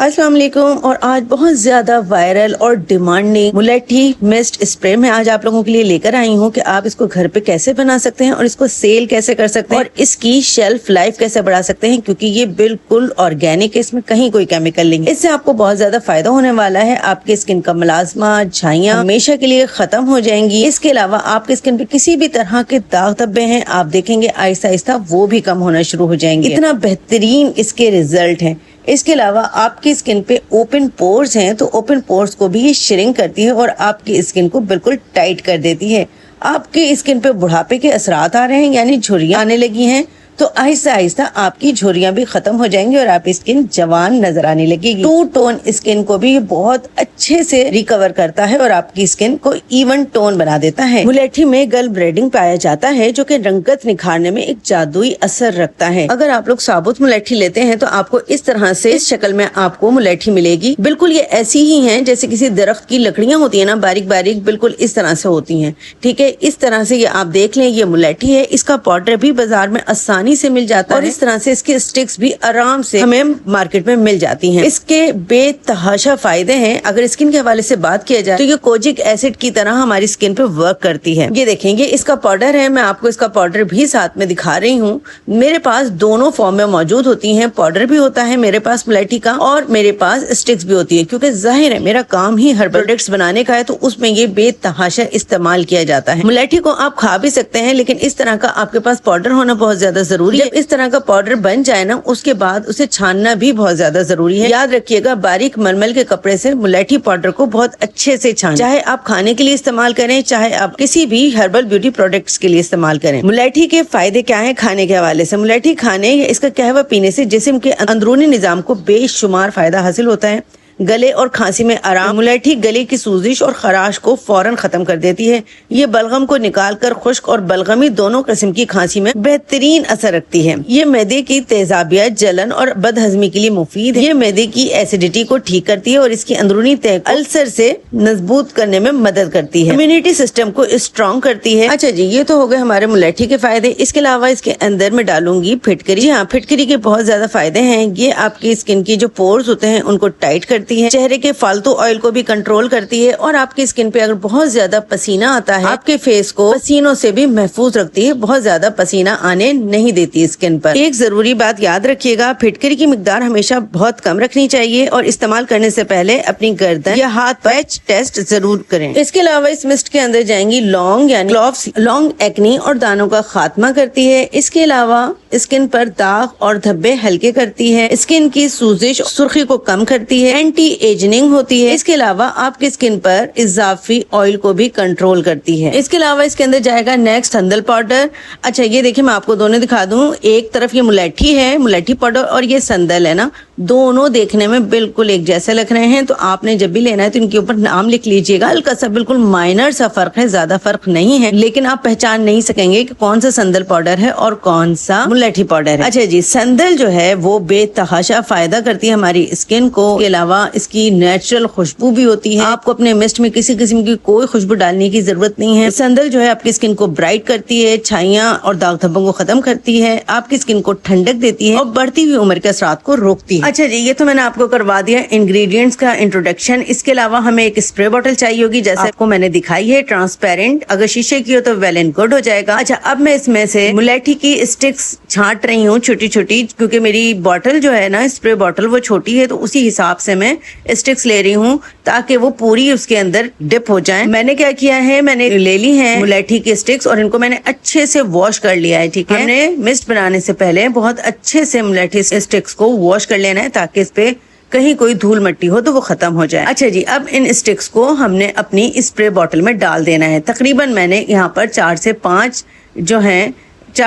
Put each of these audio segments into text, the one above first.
अस्सलाम वालेकुम। और आज बहुत ज्यादा वायरल और डिमांडिंग मुलेठी मिस्ट स्प्रे मैं आज आप लोगों के लिए लेकर आई हूँ कि आप इसको घर पे कैसे बना सकते हैं और इसको सेल कैसे कर सकते हैं और इसकी शेल्फ लाइफ कैसे बढ़ा सकते हैं, क्योंकि ये बिल्कुल ऑर्गेनिक है, इसमें कहीं कोई केमिकल नहीं है। इससे आपको बहुत ज्यादा फायदा होने वाला है। आपकी स्किन का मलाजमा झाइयाँ हमेशा के लिए खत्म हो जाएंगी। इसके अलावा आपकी स्किन पे किसी भी तरह के दाग धब्बे हैं, आप देखेंगे आहिस्ता आहिस्ता वो भी कम होना शुरू हो जाएंगे। इतना बेहतरीन इसके रिजल्ट हैं। इसके अलावा आपकी स्किन पे ओपन पोर्स हैं, तो ओपन पोर्स को भी ये श्रिंक करती है और आपकी स्किन को बिल्कुल टाइट कर देती है। आपकी स्किन पे बुढ़ापे के असरात आ रहे हैं, यानी झुर्रियां आने लगी हैं, तो आहिस्ता आहिस्ता आपकी झुर्रियां भी खत्म हो जाएंगी और आपकी स्किन जवान नजर आने लगेगी। टू टोन स्किन को भी बहुत अच्छे से रिकवर करता है और आपकी स्किन को इवन टोन बना देता है। मुलेठी में गल ब्रेडिंग पाया जाता है, जो कि रंगत निखारने में एक जादुई असर रखता है। अगर आप लोग साबुत मुलेठी लेते हैं तो आपको इस तरह से इस शक्ल में आपको मुलेठी मिलेगी। बिल्कुल ये ऐसी ही है जैसे किसी दरख्त की लकड़ियां होती है ना, बारीक बारीक, बिल्कुल इस तरह से होती है। ठीक है, इस तरह से ये आप देख लें, ये मुलेठी है। इसका पाउडर भी बाजार में आसानी से मिल जाता है और इस तरह से इसके स्टिक्स भी आराम से हमें मार्केट में मिल जाती हैं। इसके बेतहाशा फायदे हैं। अगर स्किन के हवाले से बात किया जाए तो ये कोजिक एसिड की तरह हमारी स्किन पे वर्क करती है। ये देखेंगे, इसका पाउडर है, मैं आपको इसका पाउडर भी साथ में दिखा रही हूँ। मेरे पास दोनों फॉर्म में मौजूद होती है, पाउडर भी होता है मेरे पास मुलेठी का और मेरे पास स्टिक्स भी होती है, क्योंकि जाहिर है मेरा काम ही हर्बल प्रोडक्ट्स बनाने का है, तो उसमें ये बेतहाशा इस्तेमाल किया जाता है। मुलेठी को आप खा भी सकते हैं, लेकिन इस तरह का आपके पास पाउडर होना बहुत ज्यादा जरूरी है। इस तरह का पाउडर बन जाए ना, उसके बाद उसे छानना भी बहुत ज्यादा जरूरी है। याद रखिएगा, बारीक मलमल के कपड़े से मुलेठी पाउडर को बहुत अच्छे से छानें। चाहे आप खाने के लिए इस्तेमाल करें, चाहे आप किसी भी हर्बल ब्यूटी प्रोडक्ट्स के लिए इस्तेमाल करें। मुलेठी के फायदे क्या हैं खाने के हवाले से? मुलेठी खाने या इसका कहवा पीने से जिस्म के अंदरूनी निजाम को बेशुमार फायदा हासिल होता है। गले और खांसी में आराम। मुलेठी गले की सूजिश और खराश को फौरन खत्म कर देती है। ये बलगम को निकालकर खुश्क और बलगमी दोनों किस्म की खांसी में बेहतरीन असर रखती है। ये मैदे की तेजाबियत, जलन और बदहजमी के लिए मुफीद है। ये मैदे की एसिडिटी को ठीक करती है और इसकी अंदरूनी तह अल्सर से मजबूत करने में मदद करती है। इम्यूनिटी सिस्टम को स्ट्रॉन्ग करती है। अच्छा जी, ये तो हो गए हमारे मुलेठी के फायदे। इसके अलावा इसके अंदर में डालूंगी फिटकरी। जी हाँ, फिटकरी के बहुत ज्यादा फायदे हैं। ये आपकी स्किन की जो पोर्स होते हैं उनको टाइट करती है, चेहरे के फालतू ऑयल को भी कंट्रोल करती है और आपकी स्किन पे अगर बहुत ज्यादा पसीना आता है, आपके फेस को पसीनों से भी महफूज रखती है। बहुत ज्यादा पसीना आने नहीं देती स्किन पर। एक जरूरी बात याद रखिएगा, फिटकरी की मिकदार हमेशा बहुत कम रखनी चाहिए और इस्तेमाल करने से पहले अपनी गर्दन या हाथ पैच टेस्ट जरूर करें। इसके अलावा इस मिस्ट के अंदर जाएंगी लौंग यानी क्लोव्स। लौंग एक्नी और दानों का खात्मा करती है। इसके अलावा स्किन पर दाग और धब्बे हल्के करती है। स्किन की सूजिश सुर्खी को कम करती है। एंटी एजिंग होती है। इसके अलावा आपकी स्किन पर इजाफी ऑयल को भी कंट्रोल करती है। इसके अलावा इसके अंदर जाएगा नेक्स्ट संदल पाउडर। अच्छा, ये देखिए, मैं आपको दोनों दिखा दूं। एक तरफ ये मुलेठी है, मुलेठी पाउडर, और ये संदल है ना, दोनों देखने में बिल्कुल एक जैसे लग रहे हैं। तो आपने जब भी लेना है तो इनके ऊपर नाम लिख लीजिएगा। हल्का सा बिल्कुल माइनर सा फर्क है, ज्यादा फर्क नहीं है, लेकिन आप पहचान नहीं सकेंगे कि कौन सा संदल पाउडर है और कौन सा मुलेठी पाउडर है। अच्छा जी, संदल जो है वो बेतहाशा फायदा करती है हमारी स्किन को। इसके अलावा इसकी नेचुरल खुशबू भी होती है। आपको अपने मिस्ट में किसी किस्म की कोई खुशबू डालने की जरूरत नहीं है। संदल जो है आपकी स्किन को ब्राइट करती है, छाइयां और दाग धब्बों को खत्म करती है, आपकी स्किन को ठंडक देती है और बढ़ती हुई उम्र के असरात को रोकती है। अच्छा जी, ये तो मैंने आपको करवा दिया इंग्रेडिएंट्स का इंट्रोडक्शन। इसके अलावा हमें एक स्प्रे बोतल चाहिए होगी, जैसे आपको मैंने दिखाई है, ट्रांसपेरेंट। अगर शीशे की हो तो वेल एंड गुड हो जाएगा। अच्छा, अब मैं इसमें से मुलेठी की स्टिक्स छांट रही हूँ छोटी छोटी, क्योंकि मेरी बोतल जो है ना, स्प्रे बोतल, वो छोटी है, तो उसी हिसाब से मैं स्टिक्स ले रही हूँ ताकि वो पूरी उसके अंदर डिप हो जाए। मैंने क्या किया है, मैंने ले ली है मुलेठी की स्टिक्स और इनको मैंने अच्छे से वॉश कर लिया है। ठीक है, हमने मिस्ट बनाने से पहले बहुत अच्छे से मुलेठी स्टिक्स को वॉश कर लेना है ताकि इस पे कहीं कोई धूल मिट्टी हो तो वो खत्म हो जाए। अच्छा जी, अब इन स्टिक्स को हमने अपनी स्प्रे बॉटल में डाल देना है। तकरीबन मैंने यहाँ पर 4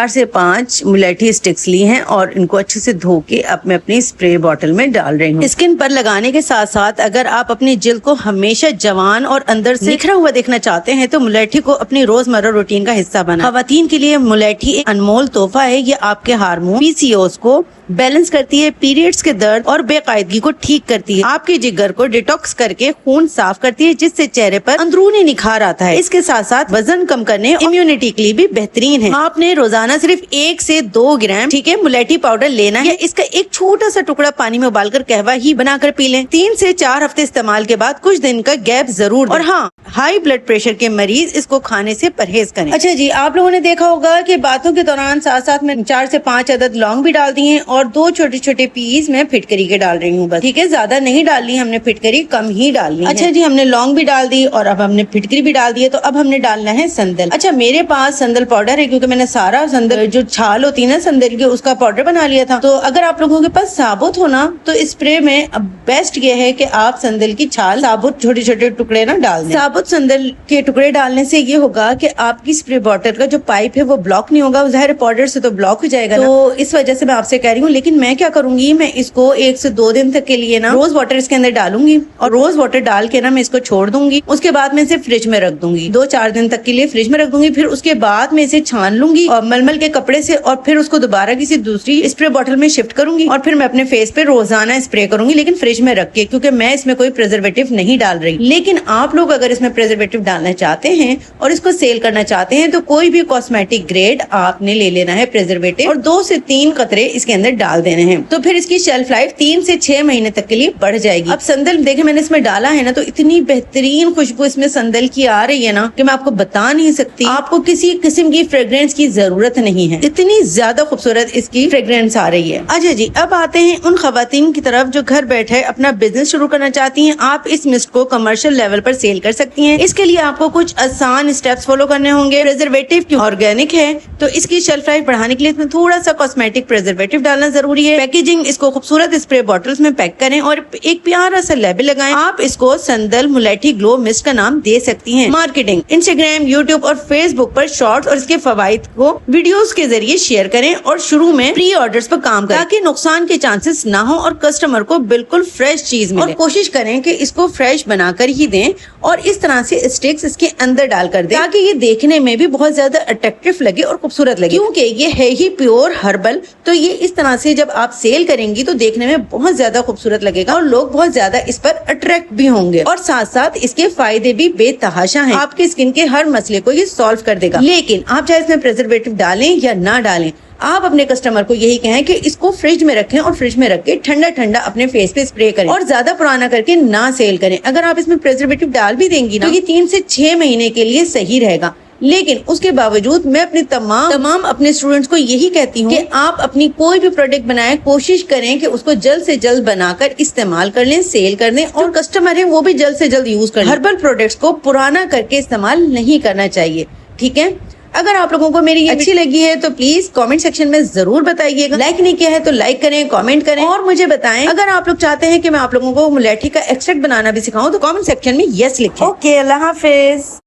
से 5 मुलेठी स्टिक्स ली हैं और इनको अच्छे से धो के अब मैं अपनी स्प्रे बॉटल में डाल रही हूँ। स्किन पर लगाने के साथ साथ अगर आप अपनी जिल्द को हमेशा जवान और अंदर से निखरा हुआ देखना चाहते हैं तो मुलेठी को अपनी रोजमर्रा रूटीन का हिस्सा बनाएं। खवातीन के लिए मुलेठी एक अनमोल तोहफा है। ये आपके हार्मोन PCOS को बैलेंस करती है, पीरियड्स के दर्द और बेकायदगी को ठीक करती है, आपके जिगर को डिटॉक्स करके खून साफ करती है, जिससे चेहरे पर अंदरूनी निखार आता है। इसके साथ साथ वजन कम करने, इम्यूनिटी के लिए भी बेहतरीन है। आपने रोजाना सिर्फ 1 से 2 ग्राम ठीक है मुलेठी पाउडर लेना है। इसका एक छोटा सा टुकड़ा पानी में उबालकर कहवा ही बनाकर पी लें। 3 से 4 हफ्ते इस्तेमाल के बाद कुछ दिन का गैप जरूर। और हाँ, हाई ब्लड प्रेशर के मरीज इसको खाने से परहेज करें। अच्छा जी, आप लोगों ने देखा होगा कि बातों के दौरान साथ साथ में 4 से 5 अदद लौंग भी डाल दिए और 2 छोटे छोटे पीस मैं फिटकरी के डाल रही हूँ बस, ठीक है। ज्यादा नहीं डालनी हमने, फिटकरी कम ही डालनी है। अच्छा जी, हमने लौंग भी डाल दी और अब हमने फिटकरी भी डाल दी है, तो अब हमने डालना है संदल। अच्छा, मेरे पास संदल पाउडर है क्योंकि मैंने सारा संदल जो छाल होती है ना संदल की, उसका पाउडर बना लिया था। तो अगर आप लोगों के पास साबुत हो ना, तो स्प्रे में बेस्ट ये है कि आप संदल की छाल साबुत छोटे छोटे टुकड़े ना डाल दें। साबुत संदल के टुकड़े डालने से ये होगा कि आपकी स्प्रे बॉटल का जो पाइप है वो ब्लॉक नहीं होगा, ज़ाहिर पाउडर से तो ब्लॉक हो जाएगा। तो इस वजह से मैं आपसे कह रही हूँ। लेकिन मैं क्या करूंगी, मैं इसको 1 से 2 दिन तक के लिए ना रोज वाटर इसके अंदर डालूंगी और रोज वाटर डाल के ना मैं इसको छोड़ दूंगी। उसके बाद मैं इसे फ्रिज में रख दूंगी, 2-4 दिन तक के लिए फ्रिज में रख दूंगी। फिर उसके बाद मैं इसे छान लूंगी और मलमल के कपड़े से, और फिर उसको दोबारा किसी दूसरी स्प्रे बॉटल में शिफ्ट करूंगी और फिर मैं अपने फेस पे रोजाना स्प्रे करूंगी, लेकिन फ्रिज में रख के, क्योंकि मैं इसमें कोई प्रिजर्वेटिव नहीं डाल रही। लेकिन आप लोग अगर इसमें प्रिजर्वेटिव डालना चाहते हैं और इसको सेल करना चाहते हैं तो कोई भी कॉस्मेटिक ग्रेड आपने ले लेना है प्रिजर्वेटिव और 2 से 3 कतरे इसके अंदर डाल देने हैं। तो फिर इसकी शेल्फ लाइफ 3 से 6 महीने तक के लिए बढ़ जाएगी। अब संदल देखे मैंने इसमें डाला है ना, तो इतनी बेहतरीन खुशबू इसमें संदल की आ रही है ना कि मैं आपको बता नहीं सकती। आपको किसी किस्म की फ्रेग्रेंस की जरूरत नहीं है, इतनी ज्यादा खूबसूरत इसकी फ्रेग्रेंस आ रही है। अच्छा जी, अब आते हैं उन खवातीन की तरफ जो घर बैठे अपना बिजनेस शुरू करना चाहती हैं। आप इस मिस्ट को कमर्शियल लेवल पर सेल कर सकती हैं। इसके लिए आपको कुछ आसान स्टेप्स फॉलो करने होंगे। प्रिजर्वेटिव क्यों ऑर्गेनिक है तो इसकी शेल्फ लाइफ बढ़ाने के लिए इसमें थोड़ा सा कॉस्मेटिक प्रिजर्वेटिव डालना जरूरी है। पैकेजिंग, इसको खूबसूरत स्प्रे बॉटल्स में पैक करें और एक प्यारा सा लेबल लगाएं। आप इसको संदल मुलेठी ग्लो मिस्ट का नाम दे सकती हैं। मार्केटिंग, इंस्टाग्राम, यूट्यूब और फेसबुक पर शॉर्ट्स और इसके फवाइद को वीडियोस के जरिए शेयर करें और शुरू में प्री ऑर्डर्स पर काम करें ताकि नुकसान के चांसेस ना हो और कस्टमर को बिल्कुल फ्रेश चीज मिले। और कोशिश करें कि इसको फ्रेश बनाकर ही दें और इस तरह से स्टिक्स इसके अंदर डालकर दें ताकि ये देखने में भी बहुत ज्यादा अट्रैक्टिव लगे और खूबसूरत लगे, क्योंकि ये है ही प्योर हर्बल। तो ये इस तरह से जब आप सेल करेंगी तो देखने में बहुत ज्यादा खूबसूरत लगेगा और लोग बहुत ज्यादा इस पर अट्रैक्ट भी होंगे और साथ साथ इसके फायदे भी बेतहाशा हैं। आपके स्किन के हर मसले को ये सॉल्व कर देगा। लेकिन आप चाहे इसमें प्रिजर्वेटिव डालें या ना डालें, आप अपने कस्टमर को यही कहें कि इसको फ्रिज में रखें और फ्रिज में रख के ठंडा ठंडा अपने फेस पे स्प्रे करें और ज्यादा पुराना करके ना सेल करें। अगर आप इसमें प्रिजर्वेटिव डाल भी देंगी ना तो ये 3 से 6 महीने के लिए सही रहेगा। लेकिन उसके बावजूद मैं अपने तमाम अपने स्टूडेंट्स को यही कहती हूँ कि आप अपनी कोई भी प्रोडक्ट बनाएं, कोशिश करें कि उसको जल्द से जल्द बनाकर इस्तेमाल कर लें, सेल कर दें और कस्टमर है वो भी जल्द से जल्द यूज कर लें। हर्बल प्रोडक्ट्स को पुराना करके इस्तेमाल नहीं करना चाहिए, ठीक है। अगर आप लोगों को मेरी अच्छी लगी है तो प्लीज कमेंट सेक्शन में जरूर बताइएगा। लाइक नहीं किया है तो लाइक करें, कमेंट करें और मुझे बताएं। अगर आप लोग चाहते हैं कि मैं आप लोगों को मुलेठी का एक्सट्रैक्ट बनाना भी सिखाऊं तो कमेंट सेक्शन में यस लिखें। ओके, अल्लाह हाफिज।